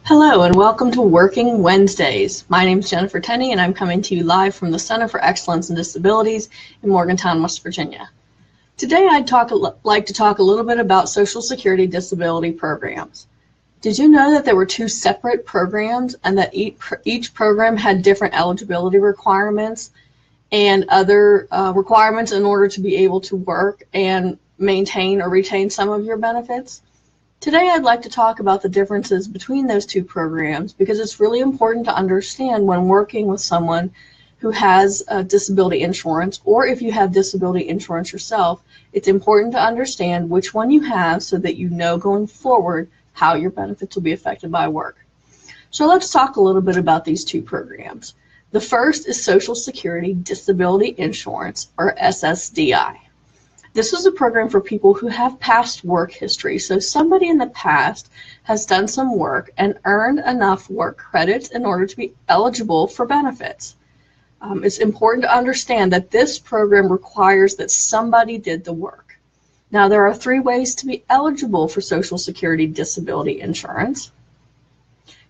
Hello and welcome to Working Wednesdays. My name is Jennifer Tenney and I'm coming to you live from the Center for Excellence in Disabilities in Morgantown, West Virginia. Today I'd like to talk a little bit about Social Security disability programs. Did you know that there were two separate programs and that each program had different eligibility requirements and other requirements in order to be able to work and maintain or retain some of your benefits? Today I'd like to talk about the differences between those two programs because it's really important to understand when working with someone who has disability insurance, or if you have disability insurance yourself, it's important to understand which one you have so that you know going forward how your benefits will be affected by work. So let's talk a little bit about these two programs. The first is Social Security Disability Insurance, or SSDI. This is a program for people who have past work history. So somebody in the past has done some work and earned enough work credits in order to be eligible for benefits. It's important to understand that this program requires that somebody did the work. Now, there are three ways to be eligible for Social Security disability insurance.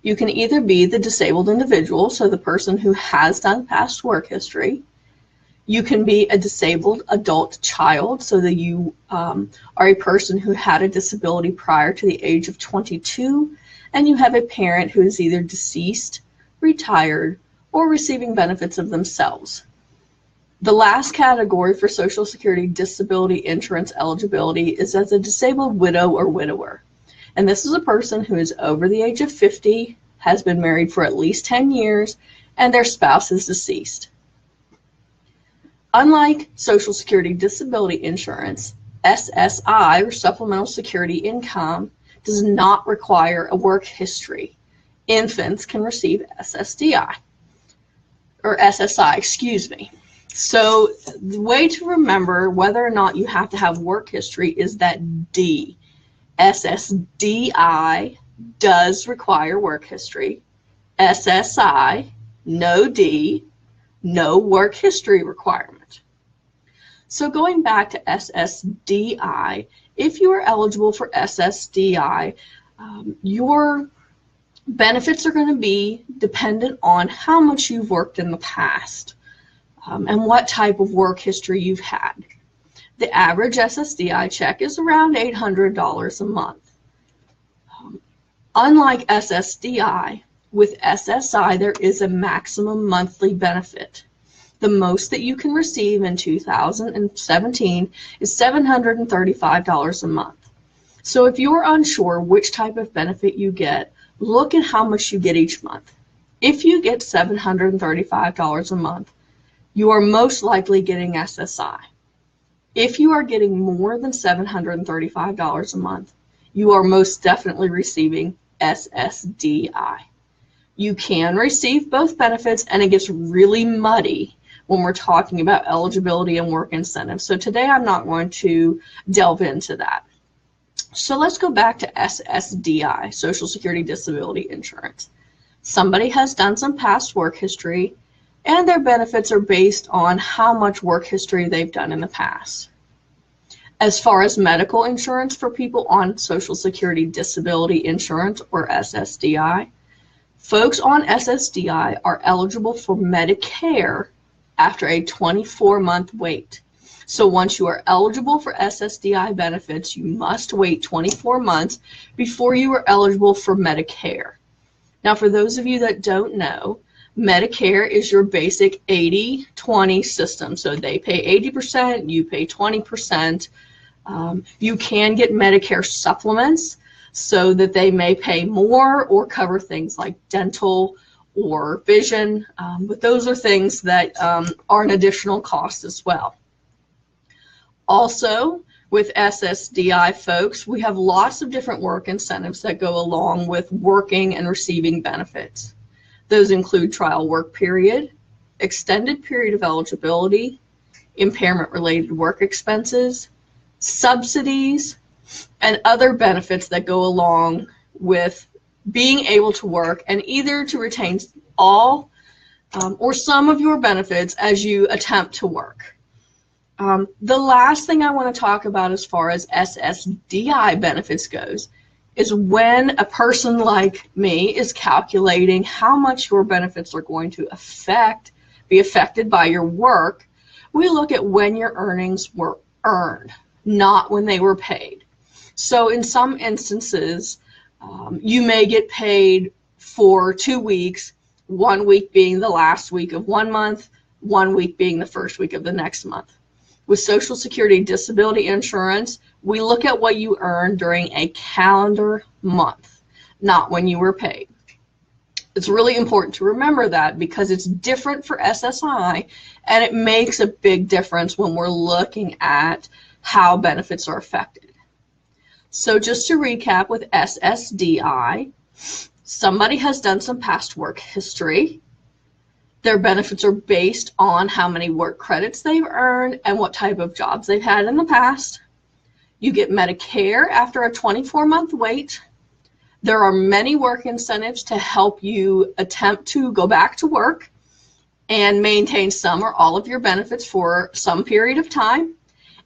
You can either be the disabled individual, so the person who has done past work history. You can be a disabled adult child, so that you are a person who had a disability prior to the age of 22, and you have a parent who is either deceased, retired, or receiving benefits of themselves. The last category for Social Security disability insurance eligibility is as a disabled widow or widower. And this is a person who is over the age of 50, has been married for at least 10 years, and their spouse is deceased. Unlike Social Security disability insurance, SSI, or Supplemental Security Income, does not require a work history. Infants can receive SSDI, or SSI, excuse me. So the way to remember whether or not you have to have work history is that D. SSDI does require work history. SSI, no D, no work history requirement. So going back to SSDI, if you are eligible for SSDI, your benefits are going to be dependent on how much you've worked in the past and what type of work history you've had. The average SSDI check is around $800 a month. Unlike SSDI, with SSI, there is a maximum monthly benefit. The most that you can receive in 2017 is $735 a month. So if you're unsure which type of benefit you get, look at how much you get each month. If you get $735 a month, you are most likely getting SSI. If you are getting more than $735 a month, you are most definitely receiving SSDI. You can receive both benefits, and it gets really muddy when we're talking about eligibility and work incentives. So today I'm not going to delve into that. So let's go back to SSDI, Social Security Disability Insurance. Somebody has done some past work history, and their benefits are based on how much work history they've done in the past. As far as medical insurance for people on Social Security Disability Insurance, or SSDI, folks on SSDI are eligible for Medicare after a 24-month wait. So once you are eligible for SSDI benefits, you must wait 24 months before you are eligible for Medicare. Now, for those of you that don't know, Medicare is your basic 80-20 system. So they pay 80%, you pay 20%. You can get Medicare supplements so that they may pay more or cover things like dental or vision, but those are things that are an additional cost as well. Also, with SSDI folks, we have lots of different work incentives that go along with working and receiving benefits. Those include trial work period, extended period of eligibility, impairment-related work expenses, subsidies, and other benefits that go along with being able to work and either to retain all or some of your benefits as you attempt to work. The last thing I want to talk about as far as SSDI benefits goes is when a person like me is calculating how much your benefits are going to be affected by your work. We look at when your earnings were earned, not when they were paid. So in some instances, you may get paid for 2 weeks, 1 week being the last week of 1 month, 1 week being the first week of the next month. With Social Security disability insurance, we look at what you earned during a calendar month, not when you were paid. It's really important to remember that because it's different for SSI, and it makes a big difference when we're looking at how benefits are affected. So just to recap with SSDI, somebody has done some past work history. Their benefits are based on how many work credits they've earned and what type of jobs they've had in the past. You get Medicare after a 24-month wait. There are many work incentives to help you attempt to go back to work and maintain some or all of your benefits for some period of time.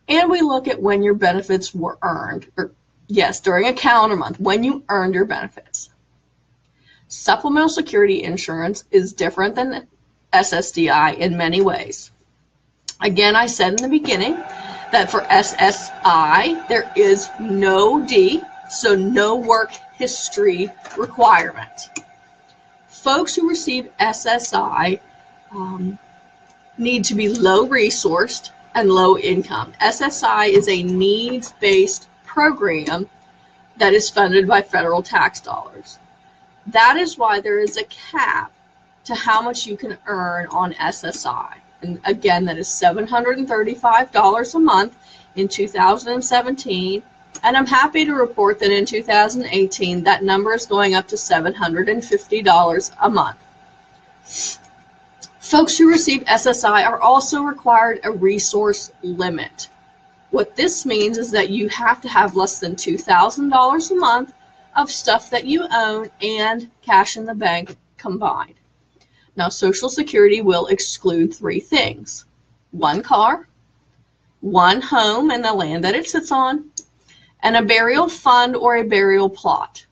And we look at when your benefits were earned, or yes, during a calendar month, when you earned your benefits. Supplemental security insurance is different than SSDI in many ways. Again, I said in the beginning that for SSI, there is no D, so no work history requirement. Folks who receive SSI need to be low resourced and low income. SSI is a needs-based program that is funded by federal tax dollars. That is why there is a cap to how much you can earn on SSI. And again, that is $735 a month in 2017. And I'm happy to report that in 2018, that number is going up to $750 a month. Folks who receive SSI are also required a resource limit. What this means is that you have to have less than $2,000 a month of stuff that you own and cash in the bank combined. Now, Social Security will exclude 3 things: 1 car, 1 home and the land that it sits on, and a burial fund or a burial plot.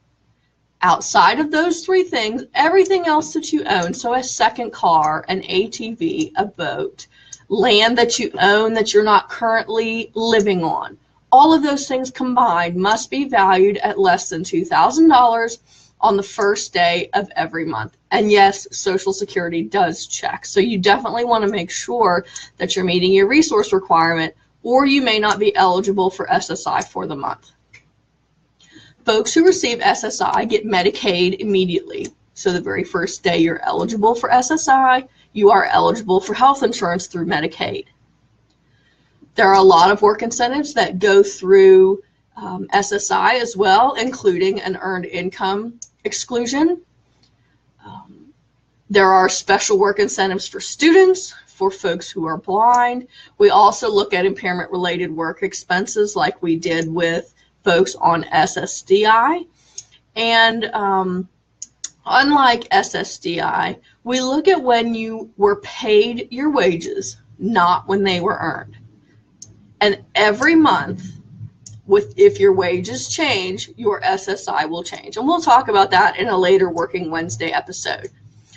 Outside of those 3 things, everything else that you own, so a second car, an ATV, a boat, land that you own that you're not currently living on, all of those things combined must be valued at less than $2,000 on the first day of every month. And yes, Social Security does check. So you definitely want to make sure that you're meeting your resource requirement, or you may not be eligible for SSI for the month. Folks who receive SSI get Medicaid immediately. So the very first day you're eligible for SSI, you are eligible for health insurance through Medicaid. There are a lot of work incentives that go through SSI as well, including an earned income exclusion. There are special work incentives for students, for folks who are blind. We also look at impairment-related work expenses like we did with folks on SSDI. And unlike SSDI, we look at when you were paid your wages, not when they were earned. And every month, if your wages change, your SSI will change. And we'll talk about that in a later Working Wednesday episode.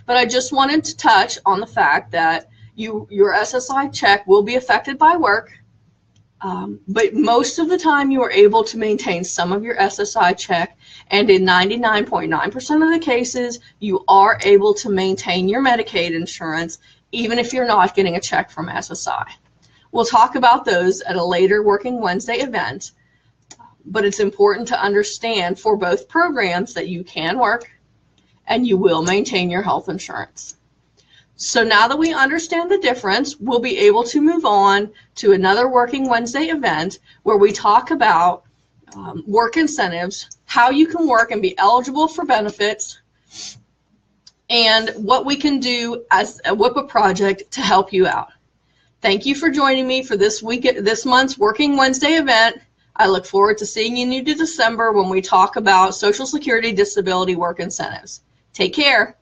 But I just wanted to touch on the fact that your SSI check will be affected by work, but most of the time you are able to maintain some of your SSI check, and in 99.9% of the cases, you are able to maintain your Medicaid insurance even if you're not getting a check from SSI. We'll talk about those at a later Working Wednesday event, but it's important to understand for both programs that you can work and you will maintain your health insurance. So now that we understand the difference, we'll be able to move on to another Working Wednesday event where we talk about work incentives, how you can work and be eligible for benefits, and what we can do as a WIPA project to help you out. Thank you for joining me for this month's Working Wednesday event. I look forward to seeing you in December when we talk about Social Security disability work incentives. Take care.